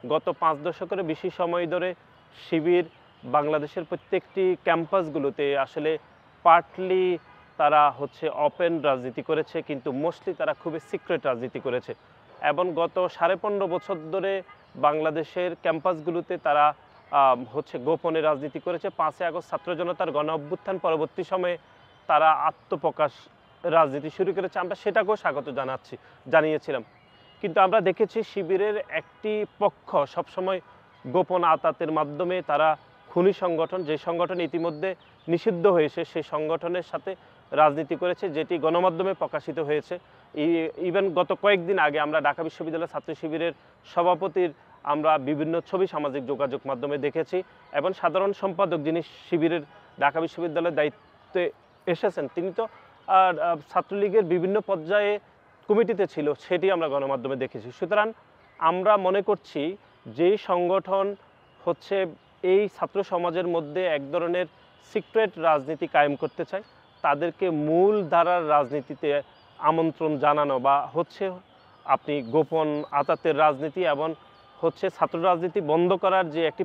গত ৫ দশকেরও বেশি সময় ধরে শিবির বাংলাদেশের প্রত্যেকটি ক্যাম্পাসগুলোতে আসলে পার্টলি তারা হচ্ছে ওপেন রাজনীতি করেছে, কিন্তু মোস্টলি তারা খুবই সিক্রেট রাজনীতি করেছে। এবং গত ১৫.৫ বছর ধরে বাংলাদেশের ক্যাম্পাসগুলোতে তারা হচ্ছে গোপনে রাজনীতি করেছে। ৫ই আগস্ট ছাত্র জনতার গণ অভ্যুত্থান পরবর্তী সময়ে তারা আত্মপ্রকাশ রাজনীতি শুরু করেছে। আমরা সেটাকেও স্বাগত জানিয়েছিলাম। কিন্তু আমরা দেখেছি শিবিরের একটি পক্ষ সবসময় গোপন আঁতাতের মাধ্যমে তারা খুনি সংগঠন, যে সংগঠন ইতিমধ্যে নিষিদ্ধ হয়েছে, সেই সংগঠনের সাথে রাজনীতি করেছে, যেটি গণমাধ্যমে প্রকাশিত হয়েছে। ইভেন গত কয়েকদিন আগে আমরা ঢাকা বিশ্ববিদ্যালয় ছাত্র শিবিরের সভাপতির আমরা বিভিন্ন ছবি সামাজিক যোগাযোগ মাধ্যমে দেখেছি, এবং সাধারণ সম্পাদক যিনি শিবিরের ঢাকা বিশ্ববিদ্যালয়ের দায়িত্বে এসেছেন, তিনি তো ছাত্রলীগের বিভিন্ন পর্যায়ে কমিটিতে ছিল, সেটি আমরা গণমাধ্যমে দেখেছি। সুতরাং আমরা মনে করছি যেই সংগঠন হচ্ছে এই ছাত্র সমাজের মধ্যে এক ধরনের সিক্রেট রাজনীতি কায়েম করতে চায়, তাদেরকে মূল ধারার রাজনীতিতে আমন্ত্রণ জানানো বা হচ্ছে আপনি গোপন আঁতাতের রাজনীতি এবং হচ্ছে ছাত্র রাজনীতি বন্ধ করার যে একটি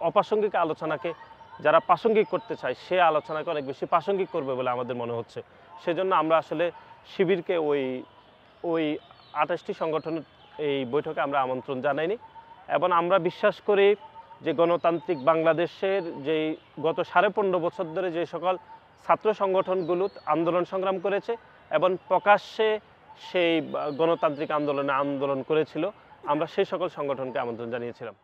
অপ্রাসঙ্গিক আলোচনাকে যারা প্রাসঙ্গিক করতে চায়, সে আলোচনাকে অনেক বেশি প্রাসঙ্গিক করবে বলে আমাদের মনে হচ্ছে। সেজন্য আমরা আসলে শিবিরকে ওই ২৮টি সংগঠনের এই বৈঠকে আমরা আমন্ত্রণ জানাইনি, এবং আমরা বিশ্বাস করি যে গণতান্ত্রিক বাংলাদেশের যেই গত ১৫.৫ বছর ধরে যে সকল ছাত্র সংগঠনগুলো আন্দোলন সংগ্রাম করেছে এবং প্রকাশ্যে সেই গণতান্ত্রিক আন্দোলন করেছিল, আমরা সেই সকল সংগঠনকে আমন্ত্রণ জানিয়েছিলাম।